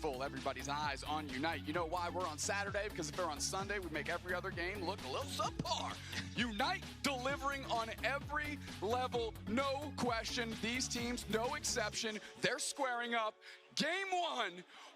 full. Everybody's eyes on Unite. You know why we're on Saturday? Because if they're on Sunday, we make every other game look a little subpar. Unite delivering on every level, no question. These teams, no exception. They're squaring up. Game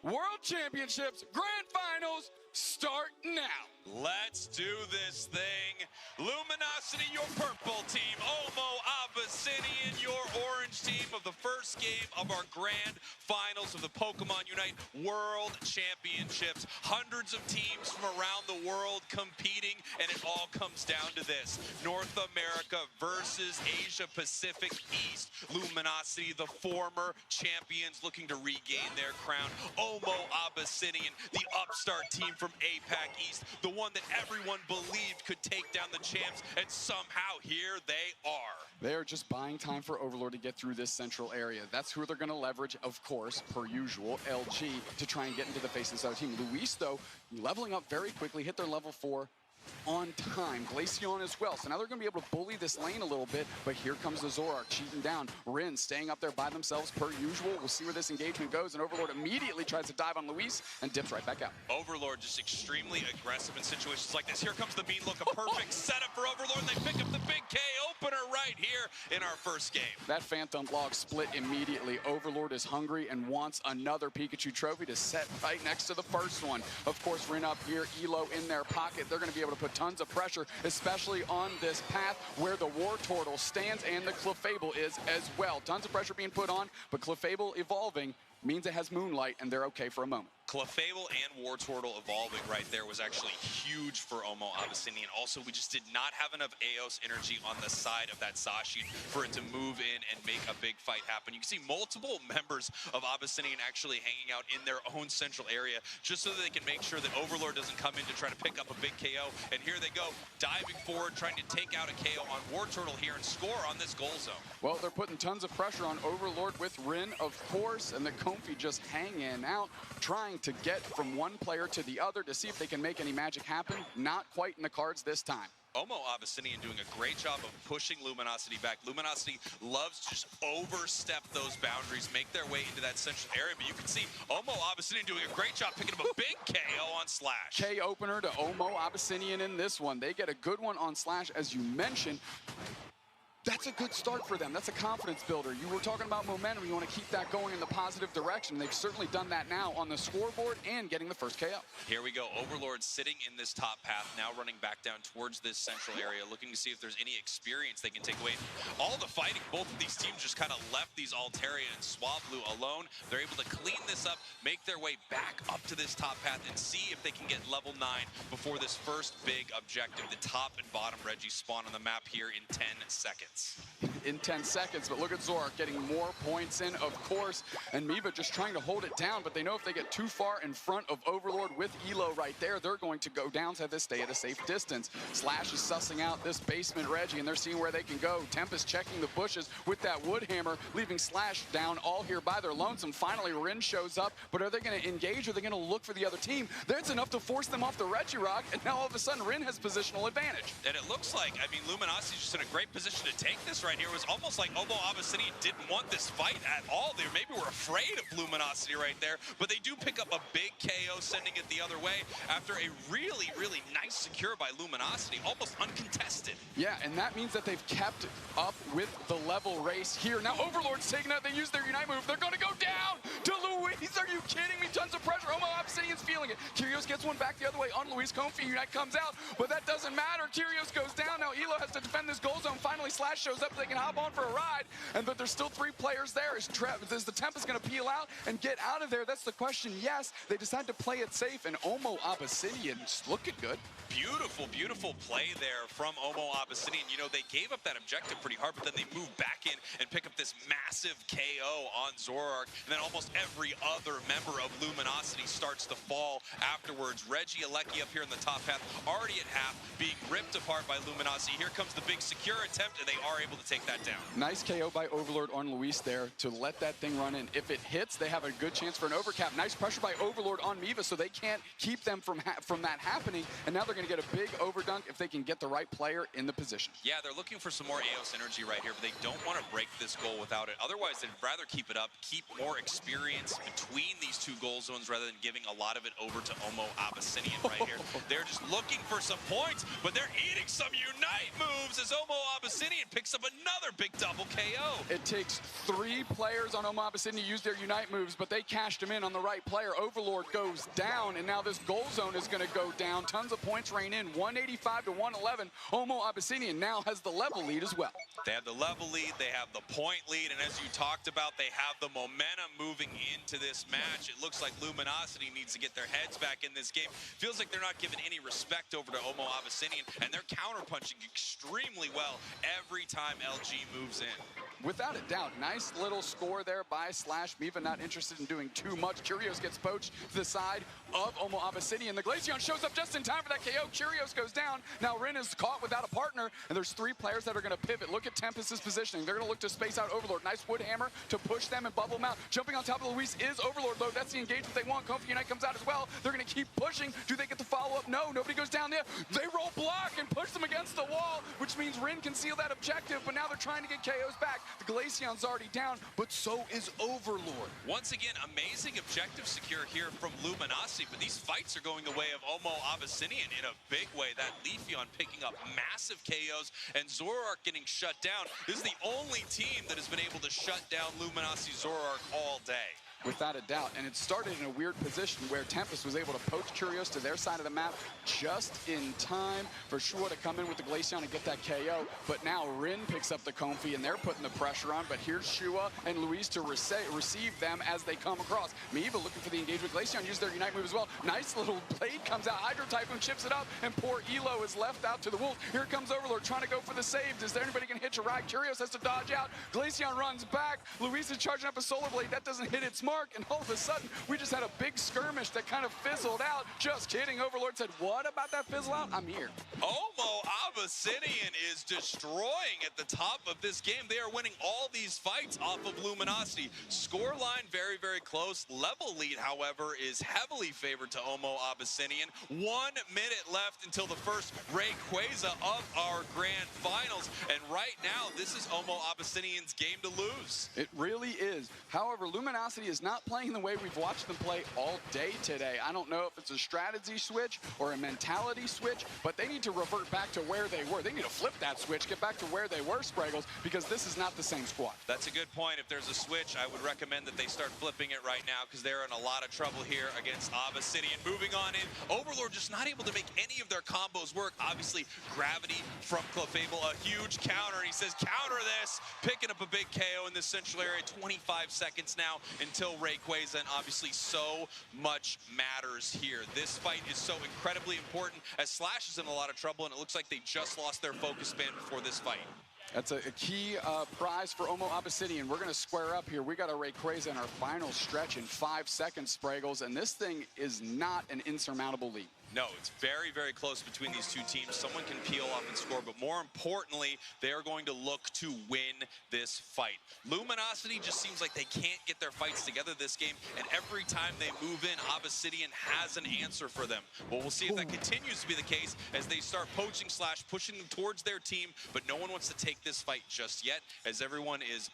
1, World Championships, Grand Finals, start now. Let's do this thing. Luminosity, your purple team. Omo Abyssinian, your orange team of the first game of our grand finals of the Pokemon Unite World Championships. Hundreds of teams from around the world competing, and it all comes down to this. North America versus Asia Pacific East. Luminosity, the former champions, looking to regain their crown. Omo Abyssinian, the upstart team from APAC East, the one that everyone believed could take down the champs, and somehow here they are. They're just buying time for Overlord to get through this central area. That's who they're going to leverage, of course, per usual, LG, to try and get into the face of this other team. Luis, though, leveling up very quickly, hit their level 4 on time. Glaceon as well. So now they're going to be able to bully this lane a little bit, but here comes the Zoroark cheating down. Rin staying up there by themselves per usual. We'll see where this engagement goes, and Overlord immediately tries to dive on Luis and dips right back out. Overlord just extremely aggressive in situations like this. Here comes the bean look, a perfect setup for Overlord. They pick up the big K opener right here in our first game. That Phantom log split immediately. Overlord is hungry and wants another Pikachu trophy to set right next to the first one. Of course, Rin up here, Elo in their pocket. They're going to be able to put tons of pressure, especially on this path where the War Turtle stands and the Clefable is as well. Tons of pressure being put on, but Clefable evolving means it has Moonlight, and they're okay for a moment. Clefable and War Turtle evolving right there was actually huge for Omo Abyssinian. Also, we just did not have enough Eos energy on the side of that Zacian for it to move in and make a big fight happen. You can see multiple members of Abyssinian actually hanging out in their own central area just so that they can make sure that Overlord doesn't come in to try to pick up a big KO. And here they go, diving forward, trying to take out a KO on War Turtle here and score on this goal zone. Well, they're putting tons of pressure on Overlord with Rin, of course, and the Comfy just hanging out, trying to get from one player to the other to see if they can make any magic happen. Not quite in the cards this time. Omo Abyssinian doing a great job of pushing Luminosity back. Luminosity loves to just overstep those boundaries, make their way into that central area, but you can see Omo Abyssinian doing a great job picking up a big KO on Slash. K opener to Omo Abyssinian in this one. They get a good one on Slash, as you mentioned. That's a good start for them. That's a confidence builder. You were talking about momentum. You want to keep that going in the positive direction. They've certainly done that now on the scoreboard and getting the first KO. Here we go. Overlord sitting in this top path, now running back down towards this central area, looking to see if there's any experience they can take away. All the fighting, both of these teams just kind of left these Altaria and Swablu alone. They're able to clean this up, make their way back up to this top path, and see if they can get level 9 before this first big objective. The top and bottom Reggie spawn on the map here in 10 seconds. In 10 seconds, but look at Zoroark getting more points in, of course, and Miva just trying to hold it down, but they know if they get too far in front of Overlord with Elo right there, they're going to go down, so they stay at a safe distance. Slash is sussing out this basement Reggie, and they're seeing where they can go. Tempest checking the bushes with that wood hammer, leaving Slash down all here by their lonesome. Finally, Rin shows up, but are they going to engage, or are they going to look for the other team? That's enough to force them off the Reggie Rock, and now all of a sudden, Rin has positional advantage. And it looks like, I mean, Luminosity's just in a great position to take this right here. It was almost like Omo Abyssinian didn't want this fight at all. They maybe were afraid of Luminosity right there, but they do pick up a big KO, sending it the other way after a really, really nice secure by Luminosity, almost uncontested. Yeah, and that means that they've kept up with the level race here. Now Overlord's taking out, they use their Unite move. They're going to go down to Luis. Are you kidding me? Tons of pressure. Omo Abyssinian's feeling it. Kyrios gets one back the other way on Luis. Comfy Unite comes out, but that doesn't matter. Kyrios goes down. Now Elo has to defend this goal zone. Finally, Slash shows up. They can hop on for a ride, but there's still 3 players there. Is the Tempest going to peel out and get out of there? That's the question. Yes, they decide to play it safe, and Omo Abyssinian's looking good. Beautiful, beautiful play there from Omo Abyssinian. You know, they gave up that objective pretty hard, but then they moved back in and pick up this massive KO on Zoroark, and then almost every other member of Luminosity Luminosity starts to fall afterwards. Reggie Alecki up here in the top half, already at half, being ripped apart by Luminosity. Here comes the big secure attempt, and they are able to take that down. Nice KO by Overlord on Luis there to let that thing run in. If it hits, they have a good chance for an overcap. Nice pressure by Overlord on Miva, so they can't keep them from that happening. And now they're going to get a big overdunk if they can get the right player in the position. Yeah, they're looking for some more AOS energy right here, but they don't want to break this goal without it. Otherwise, they'd rather keep it up, keep more experience between these two goal zones rather than giving a lot of it over to Omo Abyssinian right here. They're just looking for some points, but they're eating some Unite moves as Omo Abyssinian picks up another big double KO. It takes 3 players on Omo Abyssinian to use their Unite moves, but they cashed them in on the right player. Overlord goes down, and now this goal zone is going to go down. Tons of points rain in, 185 to 111. Omo Abyssinian now has the level lead as well. They have the level lead, they have the point lead, and as you talked about, they have the momentum moving into this match. It looks like Luminosity needs to get their heads back in this game. Feels like they're not giving any respect over to Omo Abyssinian, and they're counterpunching extremely well every time LG moves in. Without a doubt, nice little score there by Slash. Miva not interested in doing too much. Curios gets poached to the side of Omo Abyssinian. The Glaceon shows up just in time for that KO. Curios goes down. Now Rin is caught without a partner, and there's 3 players that are going to pivot. Look at Tempest's positioning. They're going to look to space out Overlord. Nice wood hammer to push them and bubble them out. Jumping on top of Luis is Overlord, though. That's the engagement they want. Kofi Unite comes out as well. They're going to keep pushing. Do they get the follow-up? No, nobody goes down there. They roll block and push them against the wall, which means Rin can seal that objective, but now they're trying to get KOs back. The Glaceon's already down, but so is Overlord. Once again, amazing objective secure here from Luminosity, but these fights are going the way of Omo Abyssinian in a big way. That Leafeon picking up massive KOs and Zoroark getting shut down. This is the only team that has been able to shut down Luminosity Zoroark all day. Without a doubt, and it started in a weird position where Tempest was able to poach Curios to their side of the map just in time for Shua to come in with the Glaceon and get that KO, but now Rin picks up the Comfy and they're putting the pressure on, but here's Shua and Luis to receive them as they come across. Miva looking for the engagement. Glaceon used their Unite move as well. Nice little blade comes out. Hydro Typhoon chips it up, and poor Elo is left out to the wolves. Here comes Overlord trying to go for the save. Is there anybody can hitch a ride? Curios has to dodge out. Glaceon runs back. Luis is charging up a Solar Blade. That doesn't hit its mark, and all of a sudden, we just had a big skirmish that kind of fizzled out. Just kidding. Overlord said, what about that fizzle out? I'm here. Omo Abyssinian is destroying at the top of this game. They are winning all these fights off of Luminosity. Scoreline very, very close. Level lead, however, is heavily favored to Omo Abyssinian. 1 minute left until the first Rayquaza of our grand finals. And right now, this is Omo Abyssinian's game to lose. It really is. However, Luminosity is not playing the way we've watched them play all day today. I don't know if it's a strategy switch or a mentality switch, but they need to revert back to where they were. They need to flip that switch, get back to where they were, Spraggles, because this is not the same squad. That's a good point. If there's a switch, I would recommend that they start flipping it right now because they're in a lot of trouble here against Abyssinian. Moving on in, Overlord just not able to make any of their combos work. Obviously, Gravity from Clefable, a huge counter. He says, counter this, picking up a big KO in this central area. 25 seconds now until Rayquaza, and obviously so much matters here. This fight is so incredibly important as Slash is in a lot of trouble, and it looks like they just lost their focus span before this fight. That's a key prize for Omo Abyssinian. We're going to square up here. We got a Rayquaza in our final stretch in 5 seconds, Spraggles, and this thing is not an insurmountable lead. No, it's very, very close between these two teams. Someone can peel off and score, but more importantly, they are going to look to win this fight. Luminosity just seems like they can't get their fights together this game, and every time they move in, Abyssinian has an answer for them. Well, we'll see if that continues to be the case as they start poaching Slash, pushing them towards their team, but no one wants to take this fight just yet, as everyone is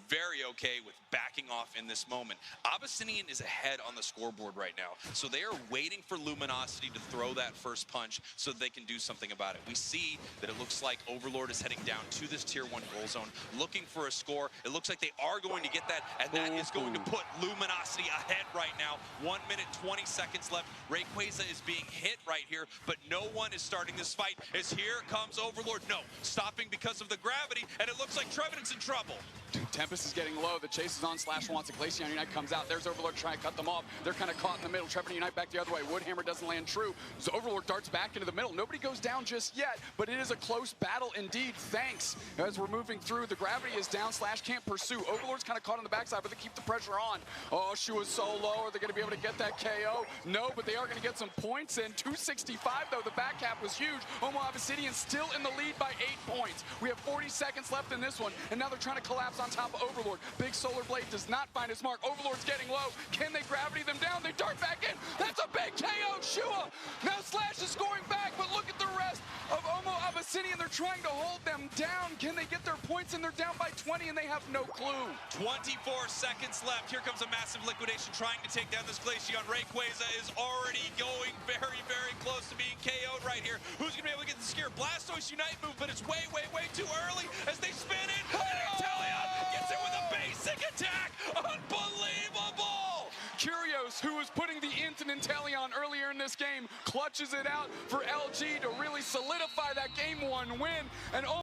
very okay with backing off in this moment. Abyssinian is ahead on the scoreboard right now, so they are waiting for Luminosity to throw that first punch so that they can do something about it. We see that it looks like Overlord is heading down to this tier 1 goal zone, looking for a score. It looks like they are going to get that, and that is going to put Luminosity ahead right now. 1 minute, 20 seconds left. Rayquaza is being hit right here, but no one is starting this fight, as here comes Overlord. No, stopping because of the gravity, and it looks like Trevenant's in trouble. Tempest is getting low. The chase is on. Slash wants it. Glaceon Unite comes out. There's Overlord trying to cut them off. They're kind of caught in the middle. Trevor Unite back the other way. Woodhammer doesn't land true. So Overlord darts back into the middle. Nobody goes down just yet, but it is a close battle indeed. Thanks. As we're moving through, the gravity is down. Slash can't pursue. Overlord's kind of caught on the backside, but they keep the pressure on. Oh, she was so low. Are they going to be able to get that KO? No, but they are going to get some points in. 265, though. The back cap was huge. Omo Abyssinian still in the lead by 8 points. We have 40 seconds left in this one, and now they're trying to collapse on top of Overlord. Big Solar Blade does not find his mark. Overlord's getting low. Can they gravity them down? They dart back in. That's a big KO, Shua. Now Slash is scoring back, but look at the rest of Omo Abyssinian. They're trying to hold them down. Can they get their points? And they're down by 20, and they have no clue. 24 seconds left. Here comes a massive liquidation trying to take down this Glaceon. Rayquaza is already going very, very close to being KO'd right here. Who's going to be able to get the scare? Blastoise Unite move, but it's way, way, way too early as they spin in. And Inteleon gets it with a basic attack. Unbelievable! Curios, who was putting the int in Inteleon earlier in this game, clutches it out for LG to really solidify that game 1 win. And